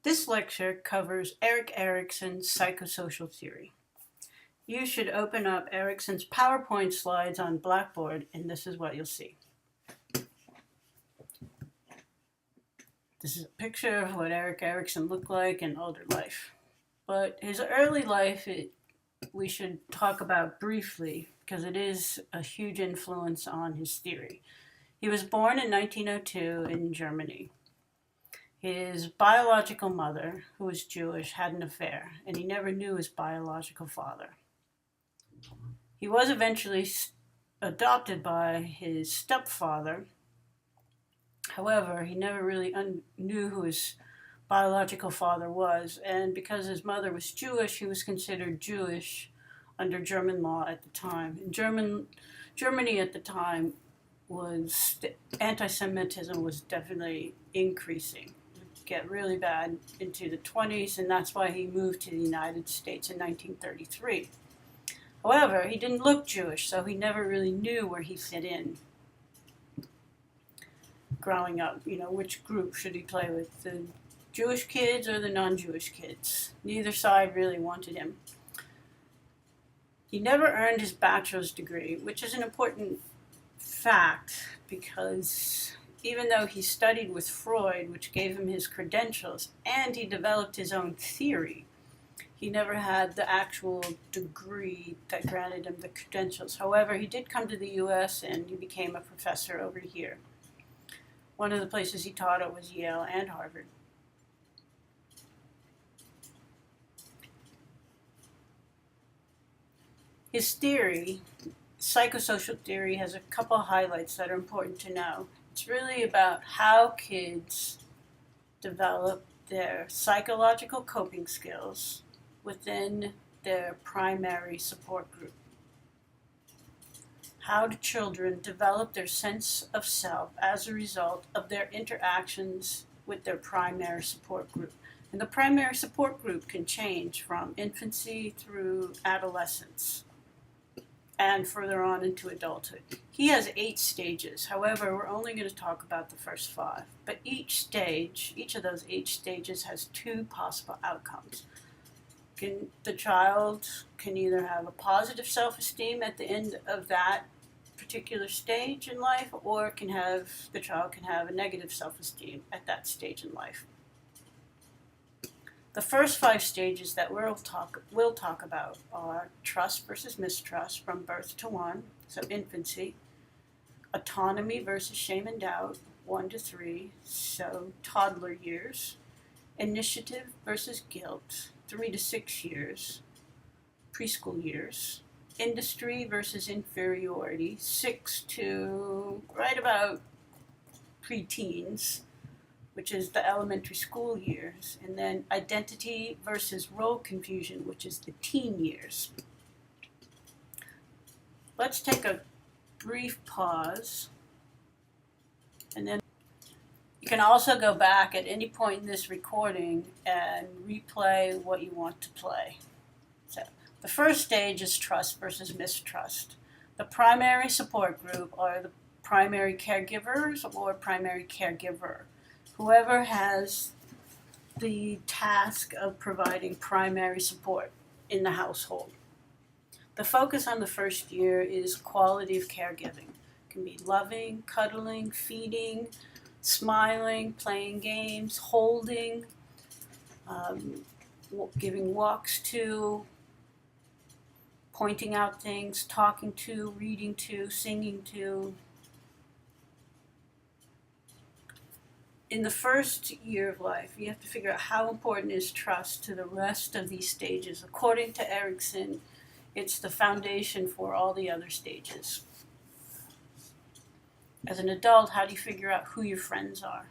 This lecture covers Erik Erikson's psychosocial theory. You should open up Erikson's PowerPoint slides on Blackboard, and this is what you'll see. This is a picture of what Erik Erikson looked like in older life. But his early life, we should talk about briefly because it is a huge influence on his theory. He was born in 1902 in Germany. His biological mother, who was Jewish, had an affair, and he never knew his biological father. He was eventually adopted by his stepfather. However, he never really knew who his biological father was, and because his mother was Jewish, he was considered Jewish under German law at the time. In Germany at the time, anti-Semitism was definitely increasing. Get really bad into the 20s, and that's why he moved to the United States in 1933. However, he didn't look Jewish, so he never really knew where he fit in. Growing up, which group should he play with, the Jewish kids or the non-Jewish kids? Neither side really wanted him. He never earned his bachelor's degree, which is an important fact because even though he studied with Freud, which gave him his credentials, and he developed his own theory, he never had the actual degree that granted him the credentials. However, he did come to the U.S. and he became a professor over here. One of the places he taught at was Yale and Harvard. His theory, psychosocial theory, has a couple of highlights that are important to know. It's really about how kids develop their psychological coping skills within their primary support group. How do children develop their sense of self as a result of their interactions with their primary support group? And the primary support group can change from infancy through adolescence and further on into adulthood. He has 8 stages. However, we're only going to talk about the first 5. But each of those 8 stages has 2 possible outcomes. The child can either have a positive self-esteem at the end of that particular stage in life, or the child can have a negative self-esteem at that stage in life. The first 5 stages that we'll talk about are trust versus mistrust from birth to 1, so infancy, autonomy versus shame and doubt, 1 to 3, so toddler years, initiative versus guilt, 3 to 6 years, preschool years, industry versus inferiority, 6 to right about preteens, which is the elementary school years, and then identity versus role confusion, which is the teen years. Let's take a brief pause, and then you can also go back at any point in this recording and replay what you want to play. So the first stage is trust versus mistrust. The primary support group are the primary caregivers or primary caregiver. Whoever has the task of providing primary support in the household. The focus on the first year is quality of caregiving. It can be loving, cuddling, feeding, smiling, playing games, holding, giving walks to, pointing out things, talking to, reading to, singing to. In the first year of life, you have to figure out how important is trust to the rest of these stages. According to Erikson, it's the foundation for all the other stages. As an adult, how do you figure out who your friends are?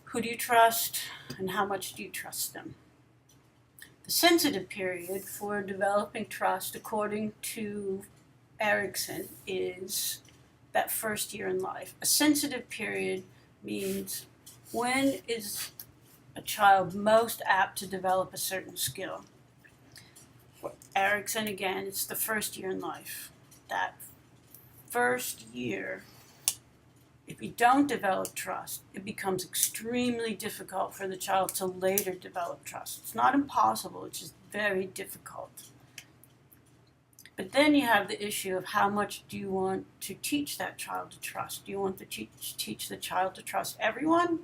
Who do you trust, and how much do you trust them? The sensitive period for developing trust, according to Erikson, is that first year in life. A sensitive period means when is a child most apt to develop a certain skill. For Erikson, again, it's the first year in life. That first year If you don't develop trust, it becomes extremely difficult for the child to later develop trust. It's not impossible, it's just very difficult. But then you have the issue of how much do you want to teach that child to trust? Do you want to teach the child to trust everyone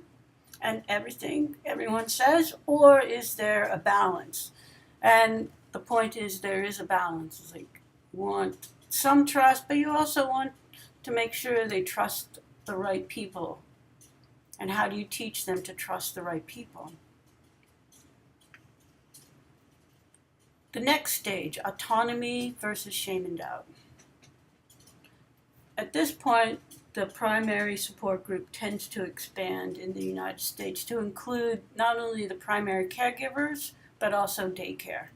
and everything everyone says? Or is there a balance? And the point is there is a balance. It's like you want some trust, but you also want to make sure they trust the right people. And how do you teach them to trust the right people? The next stage, autonomy versus shame and doubt. At this point, the primary support group tends to expand in the United States to include not only the primary caregivers, but also daycare.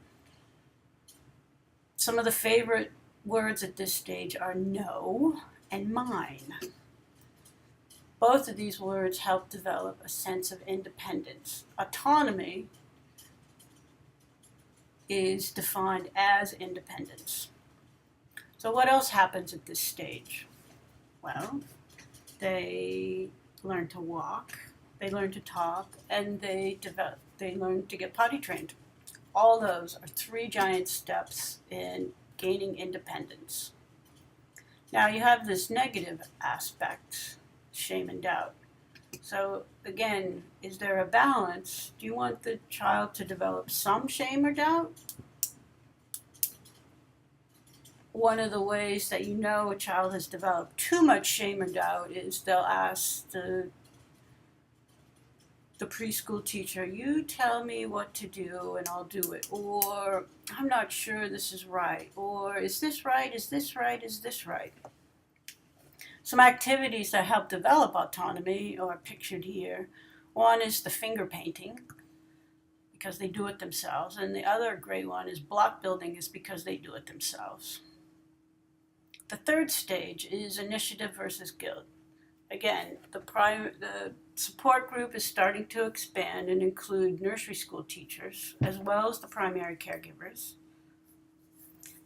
Some of the favorite words at this stage are no and mine. Both of these words help develop a sense of independence. Autonomy is defined as independence. So what else happens at this stage? Well, they learn to walk, they learn to talk, and they learn to get potty trained. All those are 3 giant steps in gaining independence. Now you have this negative aspect, shame and doubt. So again, is there a balance? Do you want the child to develop some shame or doubt? One of the ways that you know a child has developed too much shame or doubt is they'll ask the preschool teacher, you tell me what to do and I'll do it. Or, I'm not sure this is right. Or, is this right? Is this right? Is this right? Some activities that help develop autonomy are pictured here. One is the finger painting, because they do it themselves. And the other great one is block building, is because they do it themselves. The third stage is initiative versus guilt. Again, the support group is starting to expand and include nursery school teachers, as well as the primary caregivers.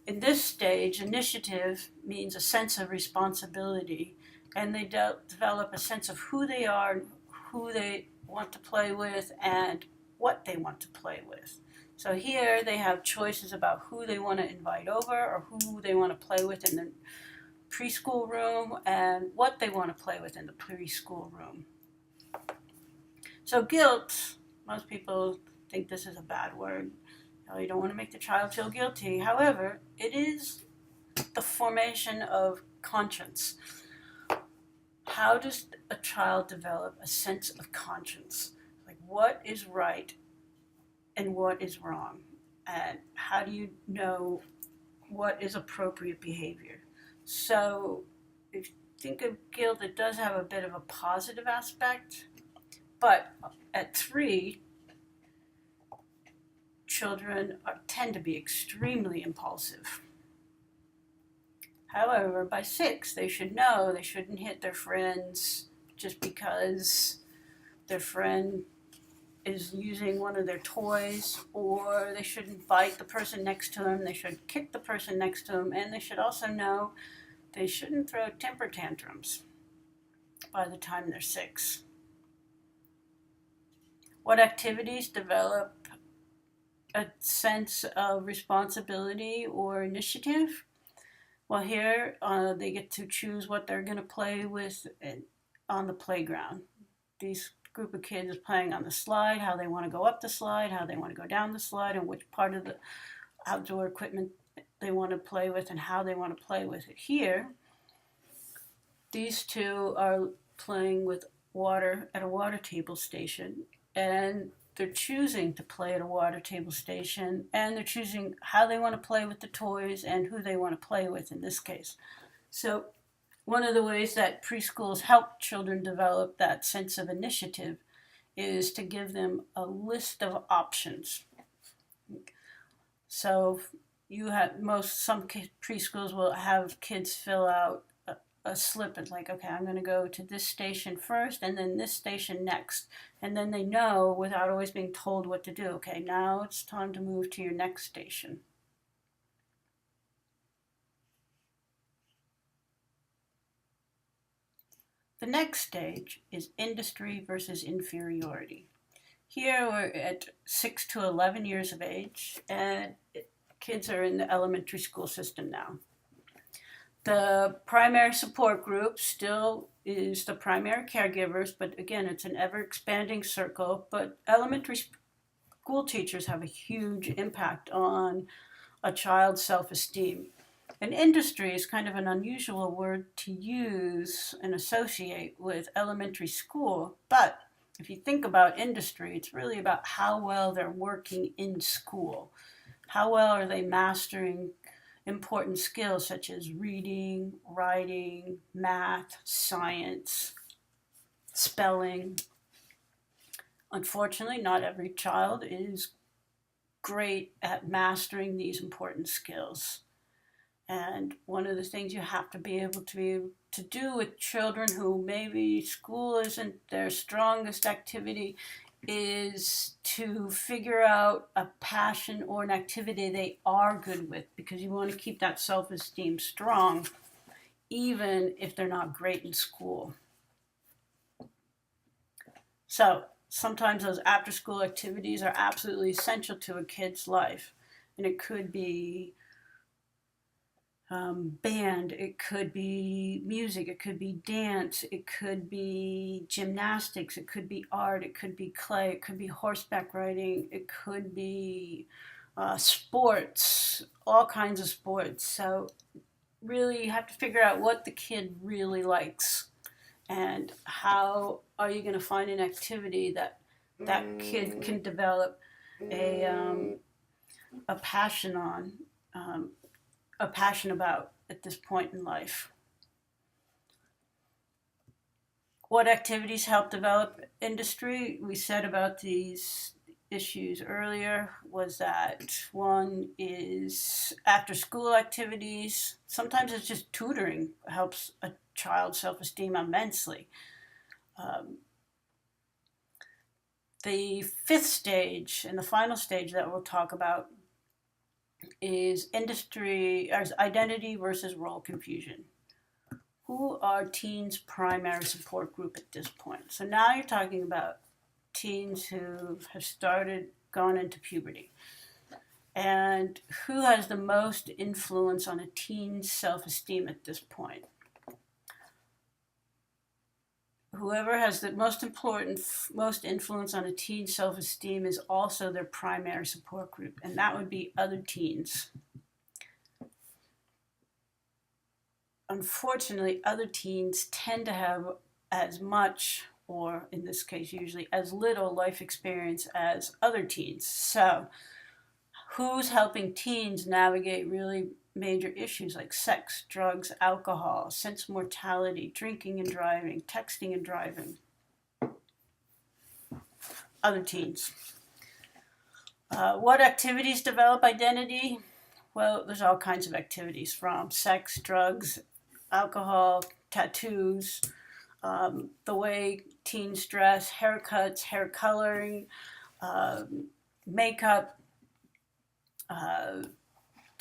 In this stage, initiative means a sense of responsibility, and they develop a sense of who they are, who they want to play with, and what they want to play with. So here they have choices about who they want to invite over or who they want to play with in the preschool room and what they want to play with in the preschool room. So guilt, most people think this is a bad word. You don't want to make the child feel guilty. However, it is the formation of conscience. How does a child develop a sense of conscience? Like, what is right and what is wrong? And how do you know what is appropriate behavior? So if you think of guilt, it does have a bit of a positive aspect. But at 3, children tend to be extremely impulsive. However, by 6, they should know they shouldn't hit their friends just because their friend is using one of their toys, or they shouldn't bite the person next to them, they should kick the person next to them, and they should also know they shouldn't throw temper tantrums by the time they're 6. What activities develop a sense of responsibility or initiative? Well, here they get to choose what they're going to play with on the playground. These group of kids is playing on the slide, how they want to go up the slide, how they want to go down the slide, and which part of the outdoor equipment they want to play with and how they want to play with it. Here, these 2 are playing with water at a water table station, and they're choosing to play at a water table station, and they're choosing how they want to play with the toys and who they want to play with in this case. So one of the ways that preschools help children develop that sense of initiative is to give them a list of options. So some preschools will have kids fill out a slip. It's like, okay, I'm going to go to this station first and then this station next. And then they know without always being told what to do. Okay, now it's time to move to your next station. The next stage is industry versus inferiority. Here we're at 6 to 11 years of age, and kids are in the elementary school system now. The primary support group still is the primary caregivers, but again, it's an ever expanding circle. But elementary school teachers have a huge impact on a child's self esteem. And industry is kind of an unusual word to use and associate with elementary school, but if you think about industry, it's really about how well they're working in school. How well are they mastering important skills such as reading, writing, math, science, spelling. Unfortunately, not every child is great at mastering these important skills. And one of the things you have to be able to do with children who maybe school isn't their strongest activity is to figure out a passion or an activity they are good with, because you want to keep that self-esteem strong even if they're not great in school. So sometimes those after-school activities are absolutely essential to a kid's life, and it could be band, it could be music, it could be dance, it could be gymnastics, it could be art, it could be clay, it could be horseback riding, it could be sports, all kinds of sports. So really you have to figure out what the kid really likes and how are you going to find an activity that that kid can develop a passion on. A passion about at this point in life. What activities help develop industry? We said about these issues earlier was that one is after school activities. Sometimes it's just tutoring helps a child's self-esteem immensely. The fifth stage and the final stage that we'll talk about is industry or identity versus role confusion. Who are teens' primary support group at this point? So now you're talking about teens who have gone into puberty. And who has the most influence on a teen's self-esteem at this point? Whoever has the most influence on a teen's self-esteem is also their primary support group, and that would be other teens. Unfortunately, other teens tend to have as much, or in this case usually as little, life experience as other teens. So who's helping teens navigate really major issues like sex, drugs, alcohol, sense mortality, drinking and driving, texting and driving? Other teens. What activities develop identity? Well, there's all kinds of activities, from sex, drugs, alcohol, tattoos, the way teens dress, haircuts, hair coloring, makeup,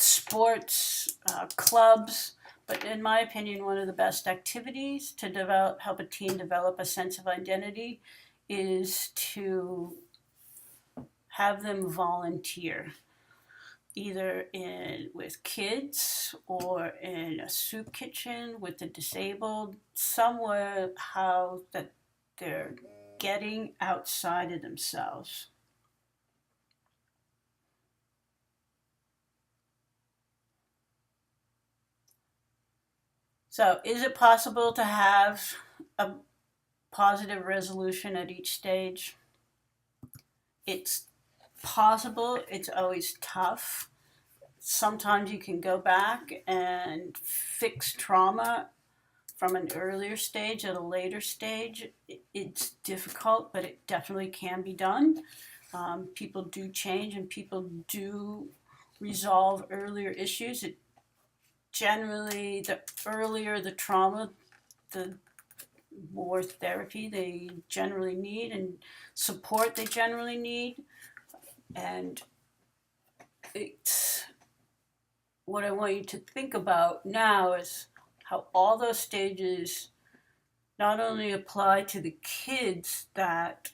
sports, clubs. But in my opinion, one of the best activities to help a teen develop a sense of identity is to have them volunteer, either with kids or in a soup kitchen with the disabled, somewhere how that they're getting outside of themselves. So is it possible to have a positive resolution at each stage? It's possible. It's always tough. Sometimes you can go back and fix trauma from an earlier stage at a later stage. It's difficult, but it definitely can be done. People do change and people do resolve earlier issues. Generally, the earlier the trauma, the more therapy they generally need and support they generally need. And it's what I want you to think about now is how all those stages not only apply to the kids that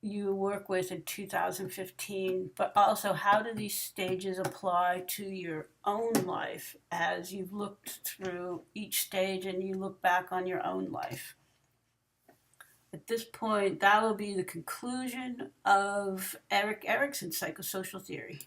you work with in 2015, but also how do these stages apply to your own life as you've looked through each stage and you look back on your own life. At this point, that will be the conclusion of Erik Erikson's psychosocial theory.